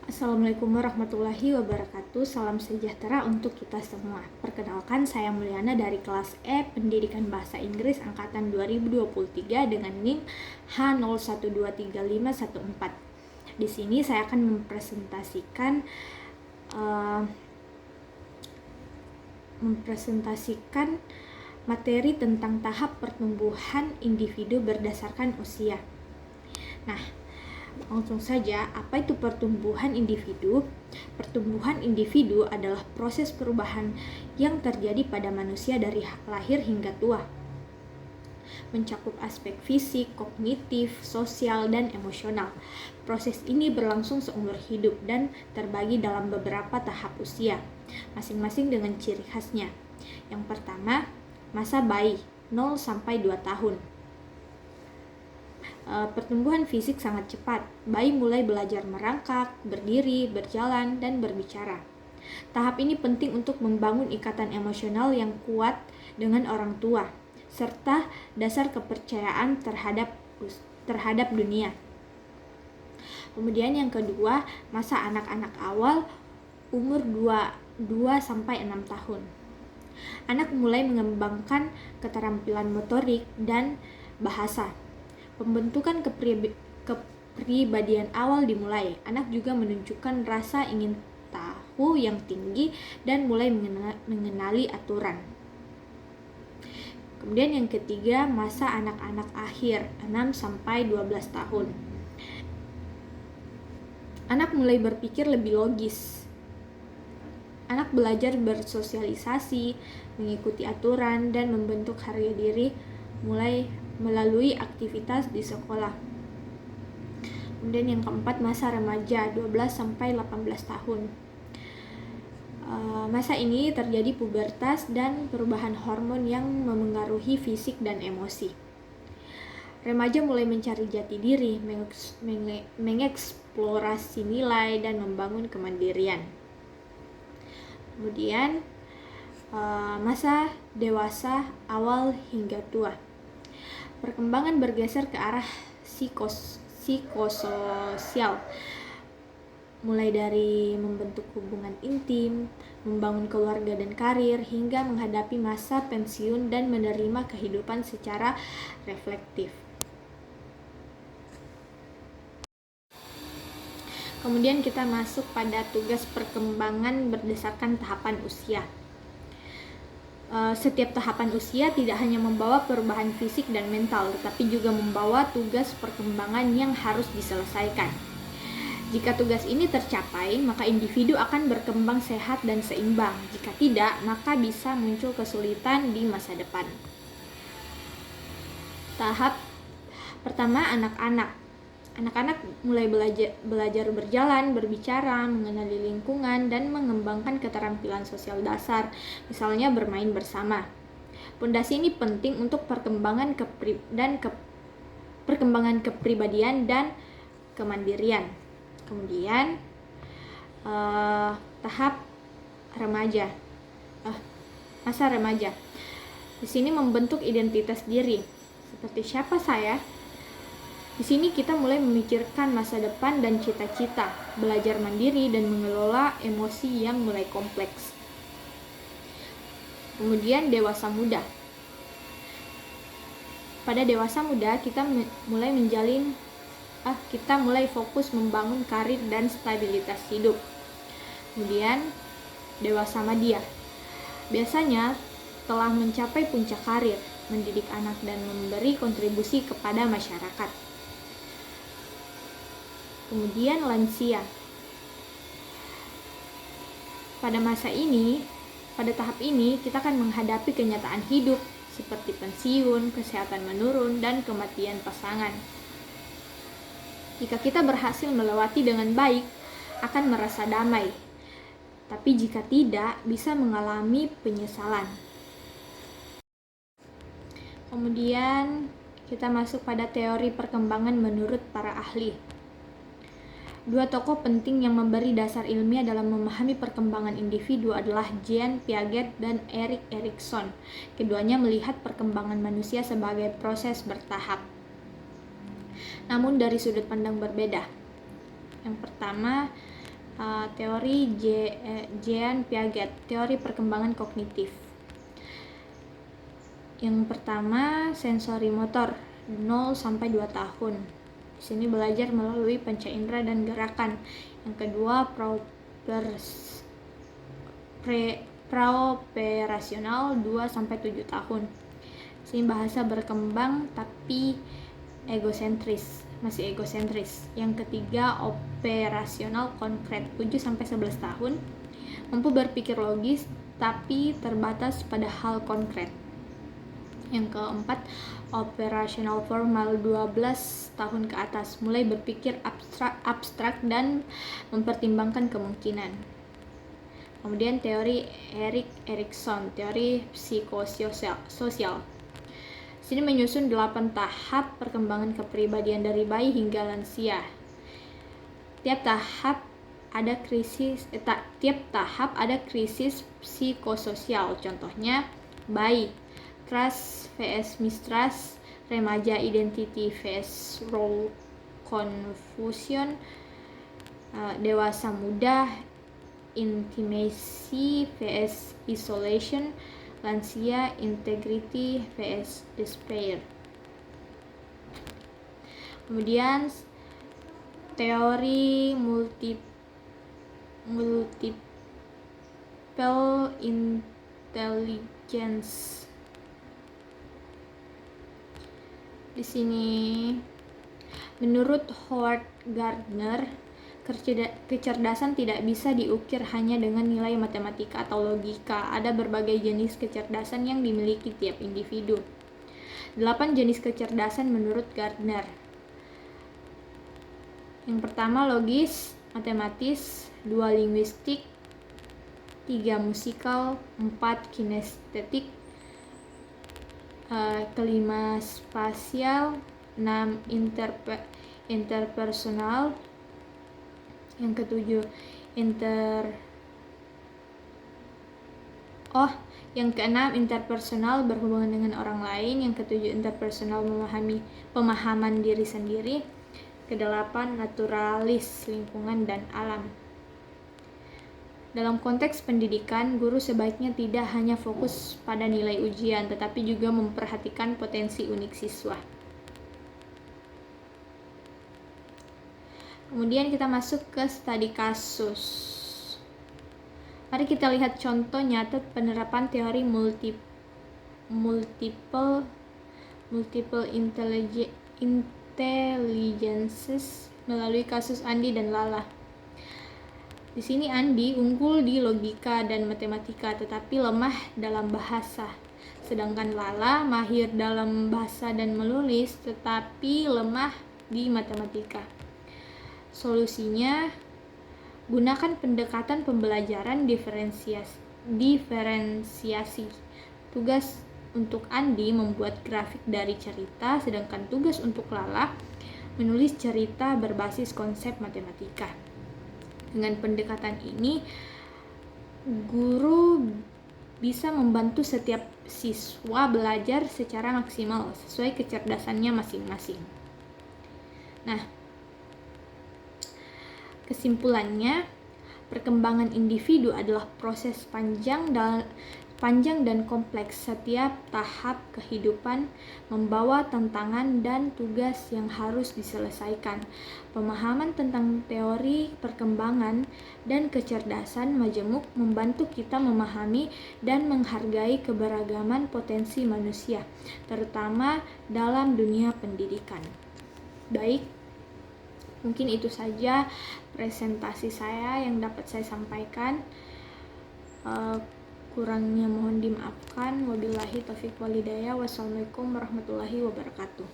Assalamualaikum warahmatullahi wabarakatuh. Salam sejahtera untuk kita semua. Perkenalkan, saya Mulyana dari kelas E Pendidikan Bahasa Inggris angkatan 2023 dengan NIM H01235114. Di sini saya akan mempresentasikan materi tentang tahap pertumbuhan individu berdasarkan usia. Nah, langsung saja, apa itu pertumbuhan individu? Pertumbuhan individu adalah proses perubahan yang terjadi pada manusia dari lahir hingga tua. Mencakup aspek fisik, kognitif, sosial, dan emosional. Proses ini berlangsung seumur hidup dan terbagi dalam beberapa tahap usia, masing-masing dengan ciri khasnya. Yang pertama, masa bayi 0 sampai 2 tahun. Pertumbuhan fisik sangat cepat. Bayi mulai belajar merangkak, berdiri, berjalan, dan berbicara. Tahap ini penting untuk membangun ikatan emosional yang kuat dengan orang tua, serta dasar kepercayaan terhadap dunia. Kemudian yang kedua, masa anak-anak awal umur 2 sampai 6 tahun. Anak mulai mengembangkan keterampilan motorik dan bahasa. Pembentukan kepribadian awal dimulai. Anak juga menunjukkan rasa ingin tahu yang tinggi dan mulai mengenali aturan. Kemudian yang ketiga, masa anak-anak akhir 6 sampai 12 tahun. Anak mulai berpikir lebih logis. Anak belajar bersosialisasi, mengikuti aturan, dan membentuk harga diri mulai melalui aktivitas di sekolah. Kemudian yang keempat, masa remaja 12 sampai 18 tahun. Masa ini terjadi pubertas dan perubahan hormon yang memengaruhi fisik dan emosi. Remaja mulai mencari jati diri, mengeksplorasi nilai, dan membangun kemandirian. Kemudian masa dewasa awal hingga tua. Perkembangan bergeser ke arah psikososial, mulai dari membentuk hubungan intim, membangun keluarga dan karir, hingga menghadapi masa pensiun dan menerima kehidupan secara reflektif. Kemudian kita masuk pada tugas perkembangan berdasarkan tahapan usia. Setiap tahapan usia tidak hanya membawa perubahan fisik dan mental, tetapi juga membawa tugas perkembangan yang harus diselesaikan. Jika tugas ini tercapai, maka individu akan berkembang sehat dan seimbang. Jika tidak, maka bisa muncul kesulitan di masa depan. Tahap pertama, anak-anak. Anak-anak mulai belajar berjalan, berbicara, mengenali lingkungan, dan mengembangkan keterampilan sosial dasar, misalnya bermain bersama. Pondasi ini penting untuk perkembangan kepribadian dan kemandirian. Kemudian tahap remaja, masa remaja. Di sini membentuk identitas diri, seperti siapa saya. Di sini kita mulai memikirkan masa depan dan cita-cita, belajar mandiri dan mengelola emosi yang mulai kompleks. Kemudian dewasa muda. Pada dewasa muda kita mulai fokus membangun karir dan stabilitas hidup. Kemudian dewasa madya. Biasanya telah mencapai puncak karir, mendidik anak dan memberi kontribusi kepada masyarakat. Kemudian lansia. Pada tahap ini kita akan menghadapi kenyataan hidup seperti pensiun, kesehatan menurun, dan kematian pasangan. Jika kita berhasil melewati dengan baik, akan merasa damai. Tapi jika tidak, bisa mengalami penyesalan. Kemudian kita masuk pada teori perkembangan menurut para ahli. Dua tokoh penting yang memberi dasar ilmiah dalam memahami perkembangan individu adalah Jean Piaget dan Erik Erikson. Keduanya melihat perkembangan manusia sebagai proses bertahap, namun dari sudut pandang berbeda. Yang pertama, Teori Jean Piaget, teori perkembangan kognitif. Yang pertama, sensori motor 0 sampai 2 tahun. Di sini belajar melalui panca indera dan gerakan. Yang kedua, praoperasional 2 sampai 7 tahun. Di sini bahasa berkembang tapi masih egosentris. Yang ketiga, operasional konkret 7 sampai 11 tahun. Mampu berpikir logis tapi terbatas pada hal konkret. Yang keempat, operasional formal 12 tahun ke atas, mulai berpikir abstrak dan mempertimbangkan kemungkinan. Kemudian teori Erik Erikson, teori psikososial. Sini menyusun 8 tahap perkembangan kepribadian dari bayi hingga lansia. Tiap tahap ada krisis psikososial. Contohnya bayi, trust vs mistrust, remaja, identity vs role confusion, dewasa muda, intimacy vs isolation, lansia, integrity vs despair. Kemudian teori multiple intelligence. Di sini menurut Howard Gardner, kecerdasan tidak bisa diukir hanya dengan nilai matematika atau logika. Ada berbagai jenis kecerdasan yang dimiliki tiap individu. 8 jenis kecerdasan menurut Gardner. Yang pertama, logis, matematis, 2 linguistik, 3 musikal, 4 kinestetik, kelima spasial, 6 interpersonal, yang ketujuh yang keenam interpersonal, berhubungan dengan orang lain. Yang ketujuh interpersonal, pemahaman diri sendiri. Kedelapan naturalis, lingkungan dan alam. Dalam konteks pendidikan, guru sebaiknya tidak hanya fokus pada nilai ujian, tetapi juga memperhatikan potensi unik siswa. Kemudian kita masuk ke studi kasus. Mari kita lihat contoh nyata penerapan teori multiple intelligences melalui kasus Andi dan Lala. Di sini Andi unggul di logika dan matematika tetapi lemah dalam bahasa. Sedangkan Lala mahir dalam bahasa dan menulis tetapi lemah di matematika. Solusinya, gunakan pendekatan pembelajaran diferensiasi. Tugas untuk Andi membuat grafik dari cerita, sedangkan tugas untuk Lala menulis cerita berbasis konsep matematika. Dengan pendekatan ini, guru bisa membantu setiap siswa belajar secara maksimal sesuai kecerdasannya masing-masing. Nah, kesimpulannya, perkembangan individu adalah proses panjang dan kompleks. Setiap tahap kehidupan membawa tantangan dan tugas yang harus diselesaikan. Pemahaman tentang teori perkembangan dan kecerdasan majemuk membantu kita memahami dan menghargai keberagaman potensi manusia, terutama dalam dunia pendidikan. Baik, mungkin itu saja presentasi saya yang dapat saya sampaikan. Kurangnya mohon dimaafkan. Wabillahi taufiq walhidayah. Wassalamualaikum warahmatullahi wabarakatuh.